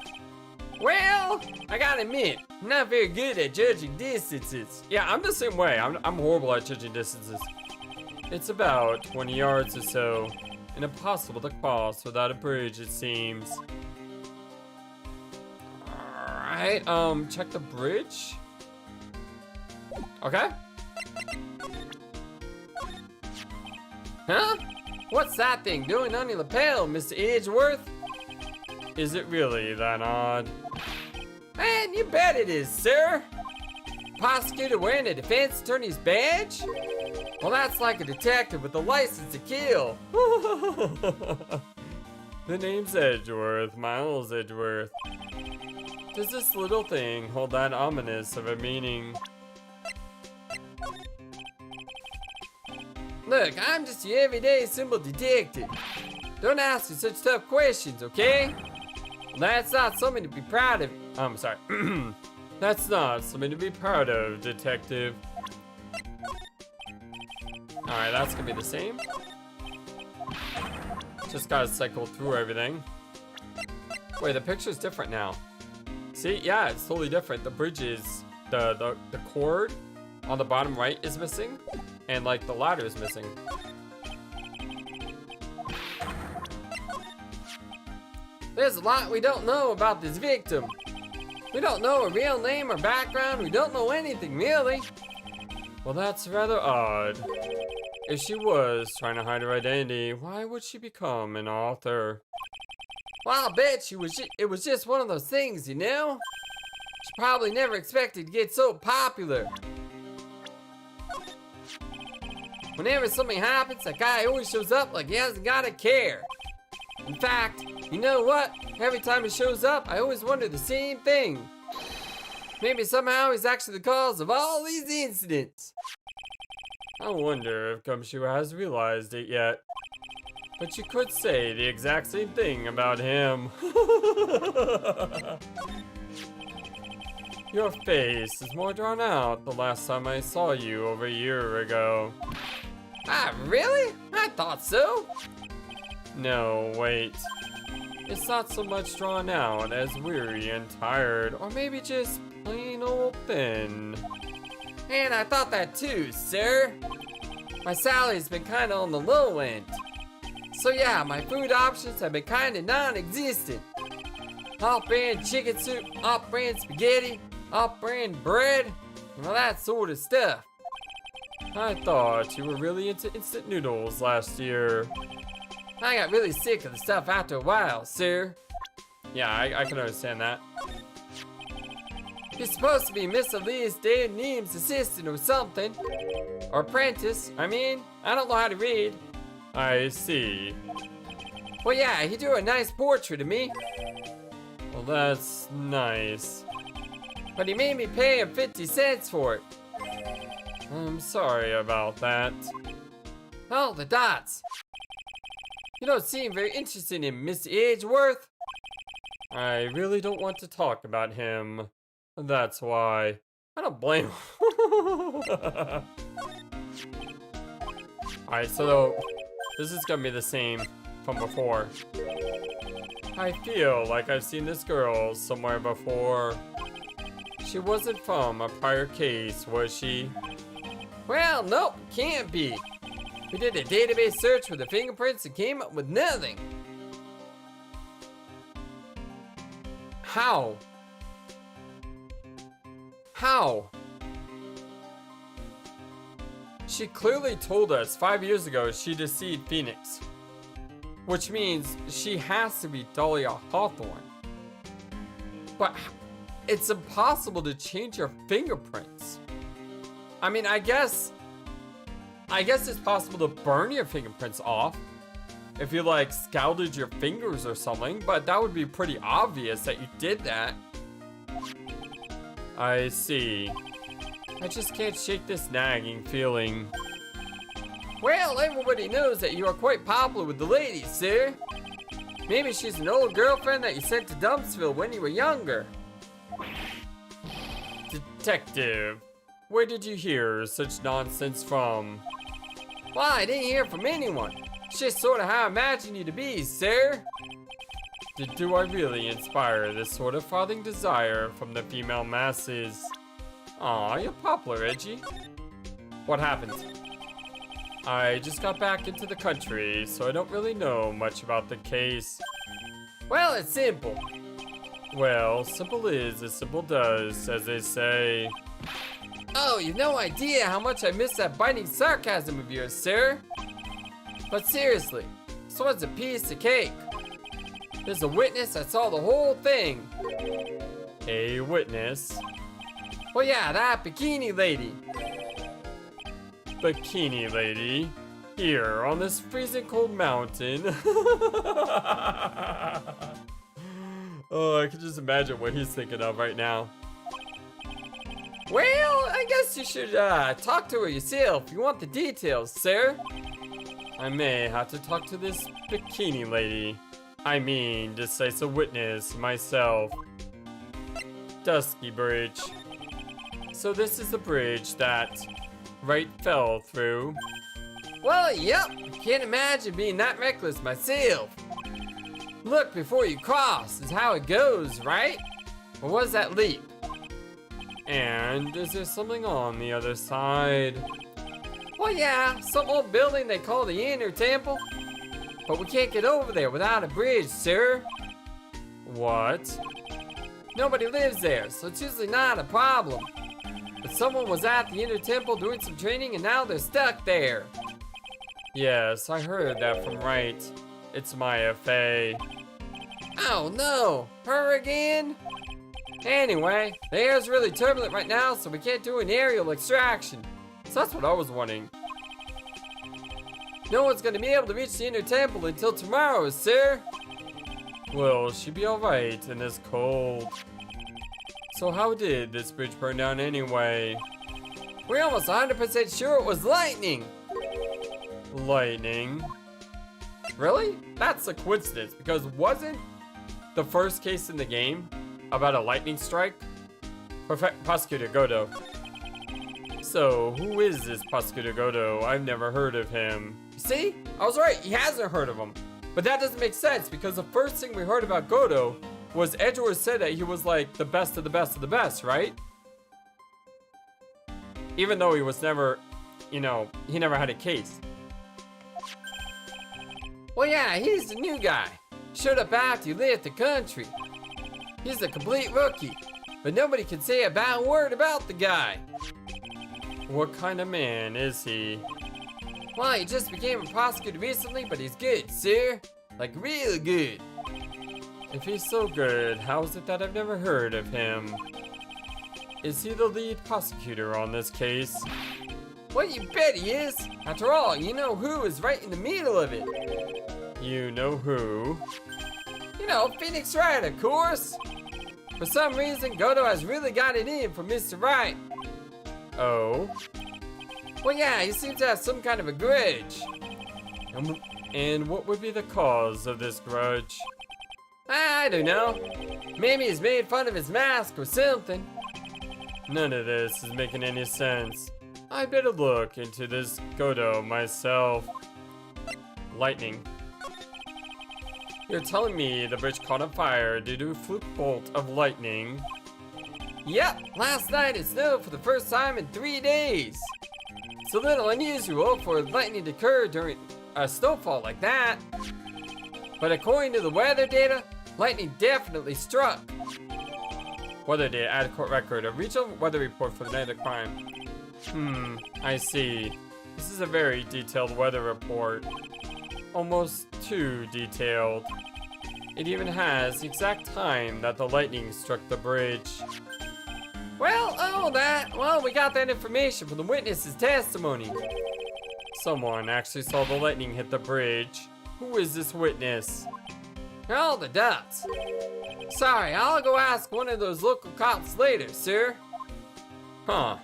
Well, I gotta admit, I'm not very good at judging distances. Yeah, I'm the same way. I'm horrible at judging distances. It's about 20 yards or so, and impossible to cross without a bridge, it seems. Alright, check the bridge. Okay. Huh? What's that thing doing on your lapel, Mr. Edgeworth? Is it really that odd? Man, you bet it is, sir. Prosecutor wearing a defense attorney's badge? Well, that's like a detective with a license to kill. The name's Edgeworth, Miles Edgeworth. Does this little thing hold that ominous of a meaning? Look, I'm just your everyday simple detective. Don't ask me such tough questions, okay? That's not something to be proud of. I'm sorry. That's not something to be proud of, detective. Alright, that's gonna be the same. Just gotta cycle through everything. Wait, the picture's different now. See, yeah, it's totally different. The bridge is, the cord on the bottom right is missing, and like the ladder is missing. There's a lot we don't know about this victim. We don't know her real name or background. We don't know anything, really. Well, that's rather odd. If she was trying to hide her identity, why would she become an author? Well, I'll bet it was just one of those things, you know? She probably never expected to get so popular. Whenever something happens, that guy always shows up like he hasn't got a care. In fact, you know what? Every time he shows up, I always wonder the same thing. Maybe somehow he's actually the cause of all these incidents. I wonder if Gumshoe has realized it yet. But you could say the exact same thing about him. Your face is more drawn out the last time I saw you over a year ago. Ah, really? I thought so. No, wait. It's not so much drawn out as weary and tired, or maybe just plain old thin. And I thought that too, sir. My salary's been kinda on the low end. So yeah, my food options have been kinda non-existent. Off-brand chicken soup, off-brand spaghetti, off-brand bread, and all that sort of stuff. I thought you were really into instant noodles last year. I got really sick of the stuff after a while, sir. Yeah, I can understand that. You're supposed to be Miss Elise Neem's assistant or something. Or apprentice, I mean. I don't know how to read. I see. Well, yeah, he drew a nice portrait of me. Well, that's nice. But he made me pay him 50 cents for it. I'm sorry about that. Oh, the dots. You don't seem very interested in Mr. Edgeworth. I really don't want to talk about him. That's why. I don't blame him. Alright, so this is gonna be the same from before. I feel like I've seen this girl somewhere before. She wasn't from a prior case, was she? Well, nope, can't be. We did a database search with the fingerprints and came up with nothing. How? How? She clearly told us 5 years ago she deceived Phoenix. which means she has to be Dahlia Hawthorne. But it's impossible to change your fingerprints. I mean, I guess it's possible to burn your fingerprints off if you like scalded your fingers or something, but that would be pretty obvious that you did that. I see. I just can't shake this nagging feeling. Well, everybody knows that you are quite popular with the ladies, sir. Maybe she's an old girlfriend that you sent to Dumpsville when you were younger. Detective, where did you hear such nonsense from? Well, I didn't hear from anyone. It's just sort of how I imagine you to be, sir. Do I really inspire this sort of frothing desire from the female masses? Aw, you're popular, Edgy. What happened? I just got back into the country, so I don't really know much about the case. Well, it's simple. Well, simple is as simple does, as they say. Oh, you've no idea how much I miss that biting sarcasm of yours, sir. But seriously, this one's a piece of cake. There's a witness that saw the whole thing. A witness? Well, yeah, that bikini lady. Bikini lady? Here, on this freezing cold mountain? Oh, I can just imagine what he's thinking of right now. Well, I guess you should talk to her yourself if you want the details, sir. I may have to talk to this bikini lady. I mean, decisive witness myself. Dusky Bridge. So this is the bridge that Wright fell through. Well, yep. Can't imagine being that reckless myself. Look before you cross is how it goes, right? Or was that leap? And is there something on the other side? Well, yeah, some old building they call the Inner Temple. But we can't get over there without a bridge, sir. What? Nobody lives there, so it's usually not a problem. But someone was at the Inner Temple doing some training and now they're stuck there. Yes, I heard that from Wright. It's Maya Fey. Oh no, her again? Anyway, the air's really turbulent right now, so we can't do an aerial extraction. So that's what I was wondering. No one's gonna be able to reach the Inner Temple until tomorrow, sir. Will she be alright in this cold? So how did this bridge burn down anyway? We're almost 100% sure it was lightning. Lightning? Really? That's a coincidence, because wasn't the first case in the game about a lightning strike? Prosecutor Godo. So, who is this Prosecutor Godo? I've never heard of him. See? I was right, he hasn't heard of him. But that doesn't make sense, because the first thing we heard about Godo was Edgeworth said that he was like the best of the best of the best, right? Even though he was never, you know, he never had a case. Well, yeah, he's the new guy. Showed up after you left the country. He's a complete rookie, but nobody can say a bad word about the guy. What kind of man is he? Well, he just became a prosecutor recently, but he's good, sir. Like, real good. If he's so good, how is it that I've never heard of him? Is he the lead prosecutor on this case? Well, you bet he is. After all, you know who is right in the middle of it. You know who? You know, Phoenix Wright, of course. For some reason, Godo has really got it in for Mr. Wright. Oh? Well, yeah, he seems to have some kind of a grudge. And what would be the cause of this grudge? I don't know. Maybe he's made fun of his mask or something. None of this is making any sense. I better look into this Godo myself. Lightning. You're telling me the bridge caught on fire due to a fluke bolt of lightning? Yep, last night it snowed for the first time in 3 days. It's a little unusual for lightning to occur during a snowfall like that. But according to the weather data, lightning definitely struck. Weather data, add court record, a regional weather report for the night of the crime. I see. This is a very detailed weather report. almost too detailed. It even has the exact time that the lightning struck the bridge. Well, we got that information from the witness's testimony. Someone actually saw the lightning hit the bridge. Who is this witness? All the dots. Sorry, I'll go ask one of those local cops later, sir. Huh.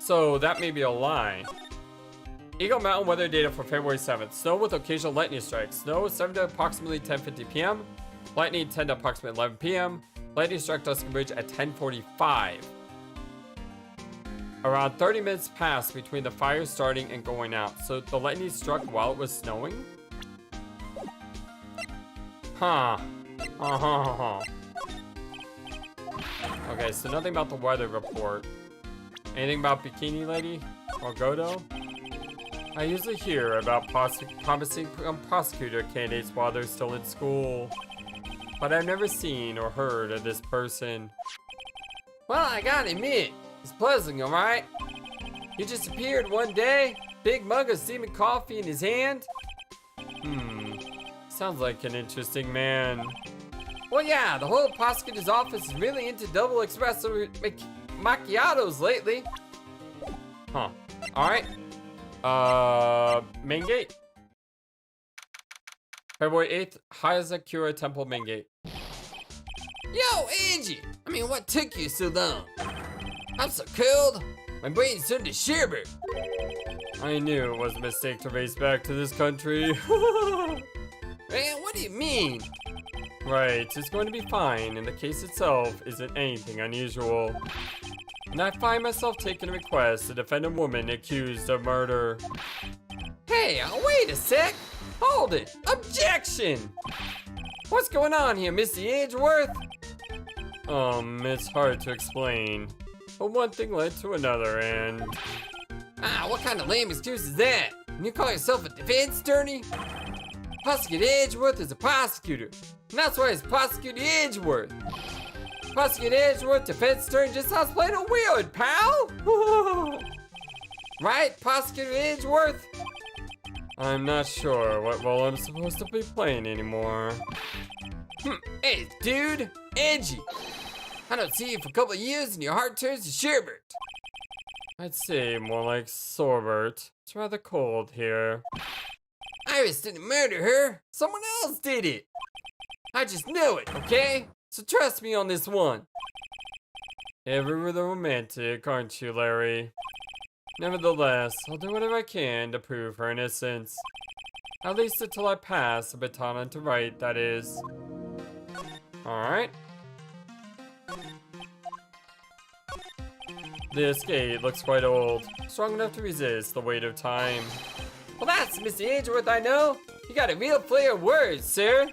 So that may be a lie. Eagle Mountain weather data for February 7th. Snow with occasional lightning strikes. Snow 7 to approximately 10:50 p.m. Lightning 10 to approximately 11 p.m. Lightning struck Dusky Bridge at 10:45. Around 30 minutes passed between the fire starting and going out. So the lightning struck while it was snowing? Huh. Okay, so nothing about the weather report. Anything about Bikini Lady or Godo? I usually hear about promising prosecutor candidates while they're still in school, but I've never seen or heard of this person. Well, I gotta admit, it's puzzling, alright? He just appeared one day, big mug of steaming coffee in his hand. Sounds like an interesting man. Well, yeah, the whole prosecutor's office is really into double espresso macchiatos lately. Huh. Alright. Main gate. February 8th, Hazakura Temple main gate. Yo, Angie! I mean, what took you so long? I'm so cold. My brain's turned to sherbet. I knew it was a mistake to race back to this country. Man, what do you mean? Right, it's going to be fine, and the case itself isn't anything unusual. And I find myself taking a request to defend a woman accused of murder. Hey, wait a sec. Hold it. Objection! What's going on here, Mr. Edgeworth? It's hard to explain. But one thing led to another, and... What kind of lame excuse is that? And you call yourself a defense attorney? Prosecutor Edgeworth is a prosecutor, and that's why he's Prosecutor Edgeworth. Prosecutor Edgeworth, defense attorney, just sounds plain old weird, pal! Right, Prosecutor Edgeworth? I'm not sure what role I'm supposed to be playing anymore. Hey, dude, Angie. I don't see you for a couple of years and your heart turns to sherbet. I'd say more like sorbet. It's rather cold here. Iris didn't murder her. Someone else did it. I just know it, okay? So trust me on this one. Ever really romantic, aren't you, Larry? Nevertheless, I'll do whatever I can to prove her innocence. At least until I pass the baton on to Wright, that is. Alright. This gate looks quite old, strong enough to resist the weight of time. Well, that's Mr. Edgeworth, I know. You got a real flair of words, sir.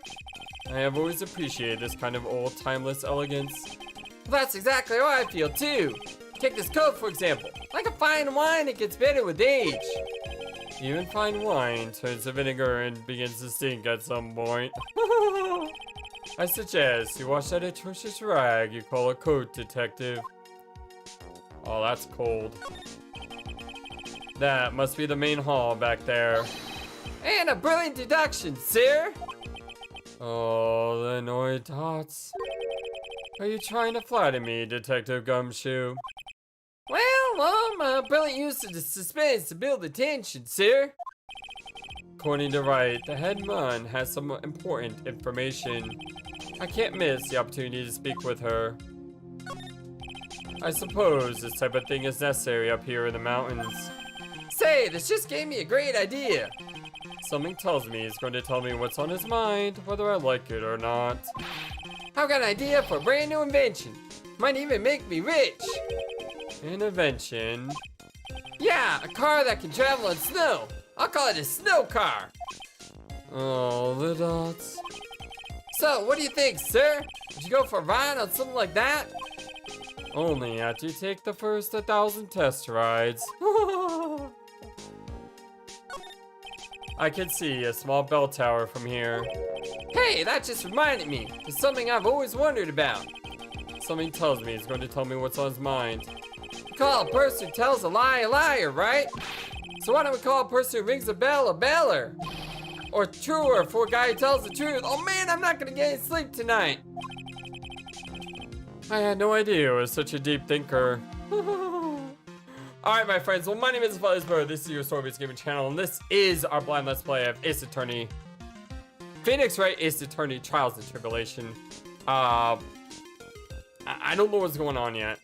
I have always appreciated this kind of old, timeless elegance. Well, that's exactly how I feel, too. Take this coat, for example. Like a fine wine, it gets better with age. Even fine wine turns to vinegar and begins to stink at some point. I suggest you wash that atrocious rag you call a coat, detective. Oh, that's cold. That must be the main hall back there. And a brilliant deduction, sir. Oh, the annoyed dots. Are you trying to flatter me, Detective Gumshoe? Well, brilliant use of the suspense to build the tension, sir. According to Wright, the head mun has some important information. I can't miss the opportunity to speak with her. I suppose this type of thing is necessary up here in the mountains. Say, this just gave me a great idea. Something tells me he's going to tell me what's on his mind, whether I like it or not. I've got an idea for a brand new invention. Might even make me rich. An invention? Yeah, a car that can travel on snow. I'll call it a snow car. Oh, the dots. So, what do you think, sir? Would you go for a ride on something like that? Only after you take the first 1,000 test rides. I can see a small bell tower from here. Hey, that just reminded me. It's something I've always wondered about. Something tells me he's going to tell me what's on his mind. You call a person who tells a lie a liar, right? So why don't we call a person who rings a bell a beller? Or truer for a guy who tells the truth. Oh man, I'm not gonna get any sleep tonight. I had no idea I was such a deep thinker. Alright, my friends, well, my name is FlightlessBird, this is your story-based gaming channel, and this is our blind let's play of Ace Attorney Phoenix Wright Ace Attorney Trials and Tribulation. I don't know what's going on yet.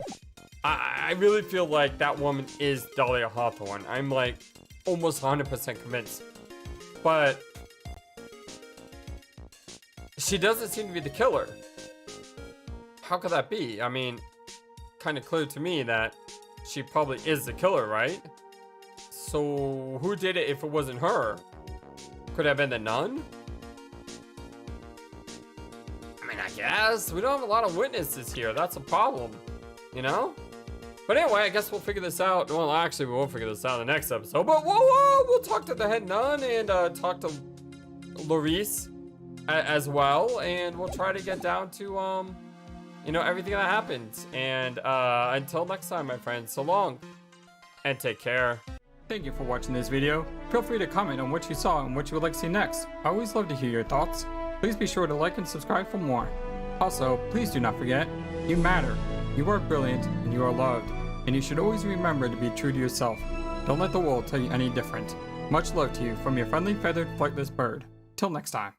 I really feel like that woman is Dahlia Hawthorne. I'm like almost 100% convinced. But she doesn't seem to be the killer. How could that be? I mean, kind of clear to me that she probably is the killer, right? So who did it if it wasn't her? Could it have been the nun? I mean, I guess. We don't have a lot of witnesses here. That's a problem, you know? But anyway, I guess we'll figure this out. Well, actually, we won't figure this out in the next episode. But whoa, we'll talk to the head nun and talk to Larice as well. And we'll try to get down to, you know, everything that happens. And until next time, my friends, so long and take care. Thank you for watching this video. Feel free to comment on what you saw and what you would like to see next. I always love to hear your thoughts. Please be sure to like and subscribe for more. Also, please do not forget, you matter. You are brilliant and you are loved. And you should always remember to be true to yourself. Don't let the world tell you any different. Much love to you from your friendly feathered flightless bird. Till next time.